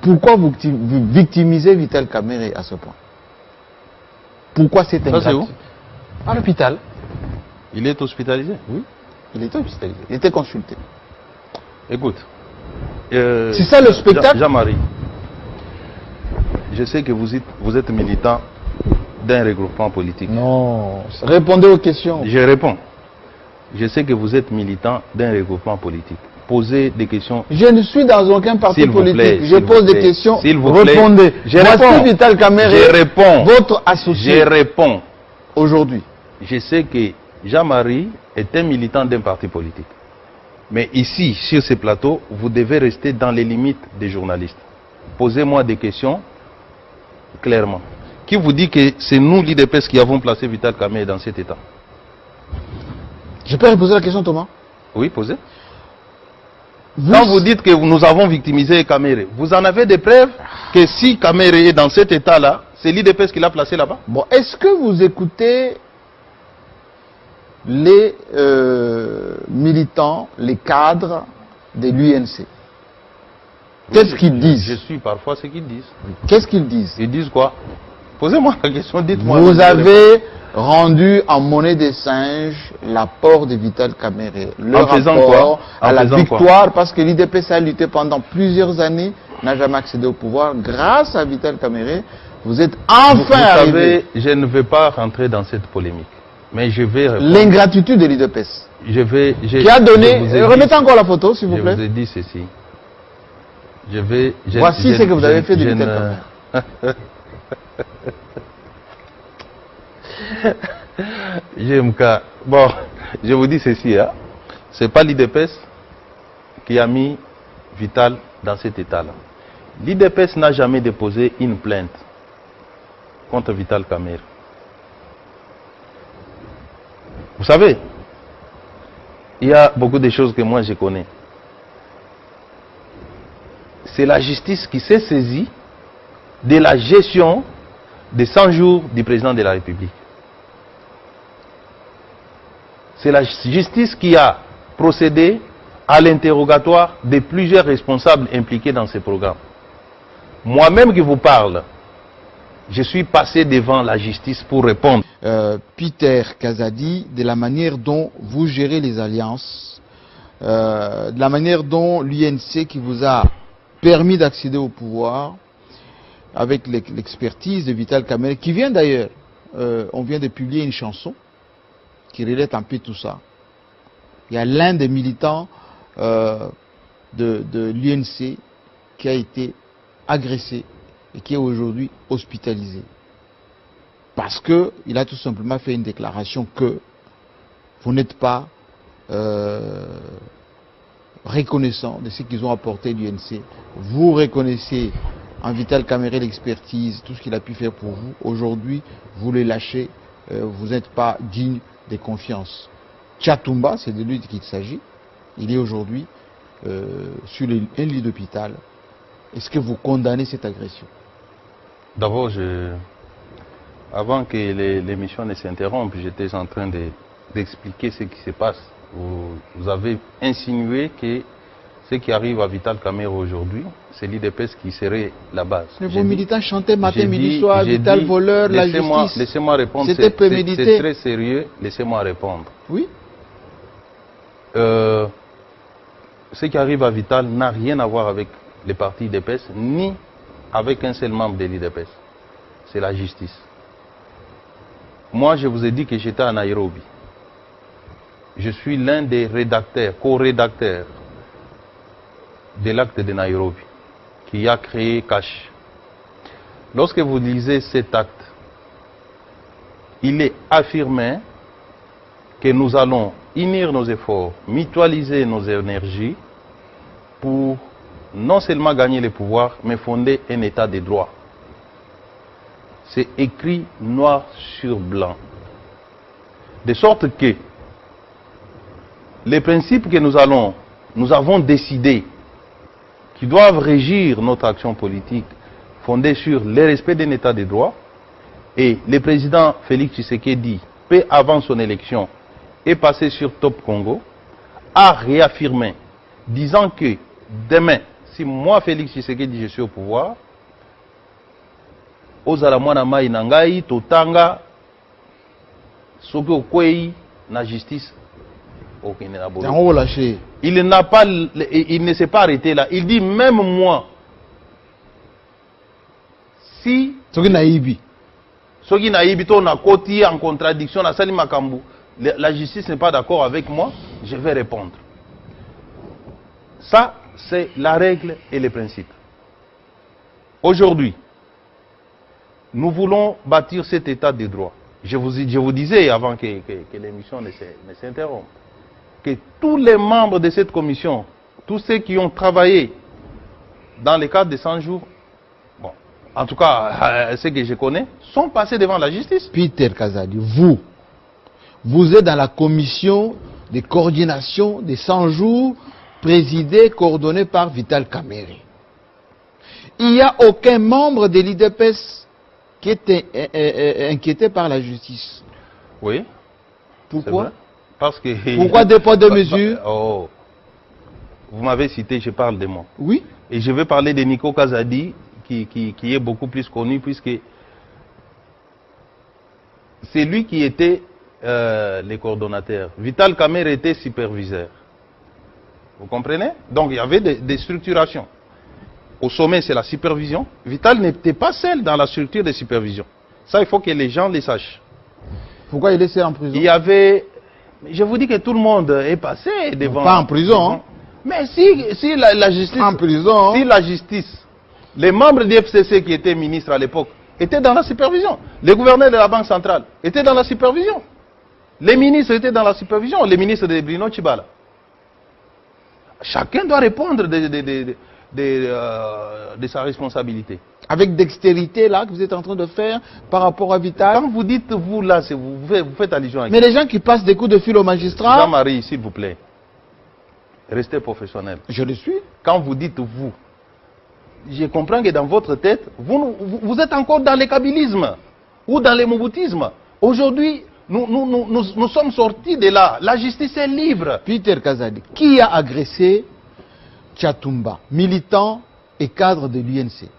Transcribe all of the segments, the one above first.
Pourquoi vous victimisez Vital Kamerhe à ce point? Pourquoi c'est Ça, c'est où? À l'hôpital. Il est hospitalisé? Oui, il était hospitalisé. Il était consulté. Écoute. C'est ça le spectacle? Jean-Marie, je sais que vous êtes militant d'un regroupement politique. Non. Répondez aux questions. Je réponds. Je sais que vous êtes militant d'un regroupement politique. Posez des questions. Je ne suis dans aucun parti politique. Plaît, je pose des questions. S'il vous répondez. Plaît. Je réponds. Vital Kamerhe, je réponds. Votre associé. Je réponds. Aujourd'hui. Je sais que Jean-Marie est un militant d'un parti politique. Mais ici, sur ce plateau, vous devez rester dans les limites des journalistes. Posez-moi des questions clairement. Qui vous dit que c'est nous, l'IDPS, qui avons placé Vital Kamerhe dans cet état? Je peux reposer la question, Thomas? Oui, posez. Quand vous dites que nous avons victimisé Kamerhe, vous en avez des preuves que si Kamerhe est dans cet état-là, c'est l'IDPS qui l'a placé là-bas? Bon, est-ce que vous écoutez les militants, les cadres de l'UNC? Qu'est-ce qu'ils disent? Je suis parfois ce qu'ils disent. Qu'est-ce qu'ils disent? Ils disent quoi? Posez-moi la question, dites-moi. Vous avez rendu en monnaie des singes l'apport de Vital Kamerhe, leur apport à la victoire, parce que l'IDPS a lutté pendant plusieurs années, n'a jamais accédé au pouvoir. Grâce à Vital Kamerhe, vous êtes enfin arrivé. Vous savez, je ne vais pas rentrer dans cette polémique, mais je vais répondre. L'ingratitude de l'IDPS. Qui a donné... Remettez encore la photo, s'il vous plaît. Je vous ai dit ceci. Voici ce que vous avez fait de Vital Kamerhe. Bon, je vous dis ceci, hein. C'est pas l'IDPS qui a mis Vital dans cet état-là. L'IDPS n'a jamais déposé une plainte contre Vital Kamerhe. Vous savez, il y a beaucoup de choses que moi je connais. C'est la justice qui s'est saisie de la gestion des 100 jours du président de la République. C'est la justice qui a procédé à l'interrogatoire de plusieurs responsables impliqués dans ce programme. Moi-même qui vous parle, je suis passé devant la justice pour répondre. Peter Kazadi, de la manière dont vous gérez les alliances, de la manière dont l'UNC qui vous a permis d'accéder au pouvoir, avec l'expertise de Vital Kamerhe, qui vient d'ailleurs, on vient de publier une chanson qui relate un peu tout ça. Il y a l'un des militants de l'UNC qui a été agressé et qui est aujourd'hui hospitalisé. Parce qu'il a tout simplement fait une déclaration que vous n'êtes pas reconnaissant de ce qu'ils ont apporté à l'UNC. Vous reconnaissez en Vital Kamerhe l'expertise, tout ce qu'il a pu faire pour vous. Aujourd'hui, vous le lâchez, vous n'êtes pas digne de confiance. Tchatumba, c'est de lui qu'il s'agit. Il est aujourd'hui sur un lit d'hôpital. Est-ce que vous condamnez cette agression? D'abord, avant que l'émission ne s'interrompe, j'étais en train d'expliquer ce qui se passe. Vous avez insinué que ce qui arrive à Vital Kamerhe aujourd'hui, c'est l'IDPS qui serait la base. Mais vos militants chantaient matin, midi, soir, Vital voleur, la justice. Laissez-moi répondre, c'était prémédité. C'est très sérieux, laissez-moi répondre. Oui. Ce qui arrive à Vital n'a rien à voir avec les partis IDPS, ni avec un seul membre de l'IDPS. C'est la justice. Moi, je vous ai dit que j'étais à Nairobi. Je suis l'un des rédacteurs, co-rédacteurs de l'acte de Nairobi, qui a créé Cash. Lorsque vous lisez cet acte, il est affirmé que nous allons unir nos efforts, mutualiser nos énergies pour non seulement gagner le pouvoir, mais fonder un état de droit. C'est écrit noir sur blanc. De sorte que les principes que nous avons décidé, qui doivent régir notre action politique, fondée sur le respect d'un état de droit, et le président Félix Tshisekedi, peu avant son élection, est passé sur Top Congo, a réaffirmé, disant que demain, si moi, Félix Tshisekedi, je suis au pouvoir, ozala mwana mai na ngai totanga soki okwei na justice okende na bolo. Yango lâché. Il ne s'est pas arrêté là. Il dit même moi, si Soki naibi. soki nayibi to na koti en contradiction na sali makambu, la justice n'est pas d'accord avec moi, je vais répondre. Ça, c'est la règle et les principes. Aujourd'hui, nous voulons bâtir cet état de droit. Je vous disais avant que l'émission ne s'interrompe, que tous les membres de cette commission, tous ceux qui ont travaillé dans le cadre de 100 jours, bon, en tout cas, ceux que je connais, sont passés devant la justice. Peter Kazadi, vous êtes dans la commission de coordination des 100 jours, présidée, coordonnée par Vital Kamerhe. Il n'y a aucun membre de l'IDPS qui était inquiété par la justice. Oui. Pourquoi? Parce que... Pourquoi deux poids, deux mesures? Oh. Vous m'avez cité, je parle de moi. Oui. Et je vais parler de Nico Kazadi, qui est beaucoup plus connu, puisque c'est lui qui était le coordonnateur. Vital Kamerhe était superviseur. Vous comprenez? Donc il y avait des structurations. Au sommet, c'est la supervision. Vital n'était pas seul dans la structure de supervision. Ça, il faut que les gens le sachent. Pourquoi il est seul en prison? Il y avait... Je vous dis que tout le monde est passé devant... Pas en prison. Hein? Mais si la justice... En prison. Si la justice, les membres du FCC qui étaient ministres à l'époque, étaient dans la supervision. Les gouverneurs de la Banque centrale étaient dans la supervision. Les ministres étaient dans la supervision. Les ministres de Bruno Tshibala. Chacun doit répondre de sa responsabilité. Avec dextérité, là, que vous êtes en train de faire par rapport à Vital. Quand vous dites vous, là, vous faites allusion à qui? Mais les gens qui passent des coups de fil au magistrat... Jean-Marie, s'il vous plaît, restez professionnel. Je le suis. Quand vous dites vous, je comprends que dans votre tête, vous êtes encore dans le kabylisme ou dans le moboutisme. Aujourd'hui, nous sommes sortis de là. La justice est libre. Peter Kazadi, qui a agressé Tchatumba, militant et cadre de l'UNC?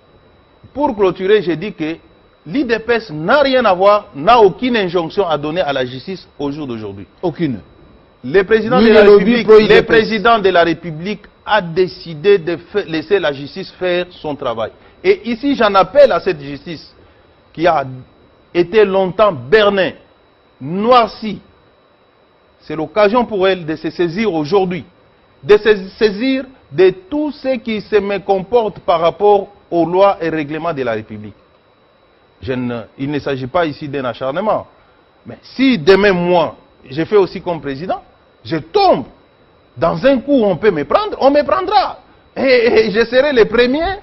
Pour clôturer, j'ai dit que l'IDPS n'a rien à voir, n'a aucune injonction à donner à la justice au jour d'aujourd'hui. Aucune. Le président de la République a décidé de laisser la justice faire son travail. Et ici, j'en appelle à cette justice qui a été longtemps bernée, noircie. C'est l'occasion pour elle de se saisir aujourd'hui, de se saisir de tout ce qui se mécomporte par rapport aux lois et règlements de la République. Il ne s'agit pas ici d'un acharnement. Mais si demain, moi, je fais aussi comme président, je tombe dans un coup, on peut me prendre, on me prendra. Et je serai le premier,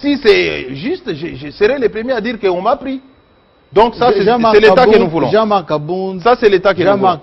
si c'est juste, je serai le premier à dire qu'on m'a pris. Donc ça, c'est l'État que nous voulons. Jean-Marc Aboun. Ça, c'est l'État que nous voulons.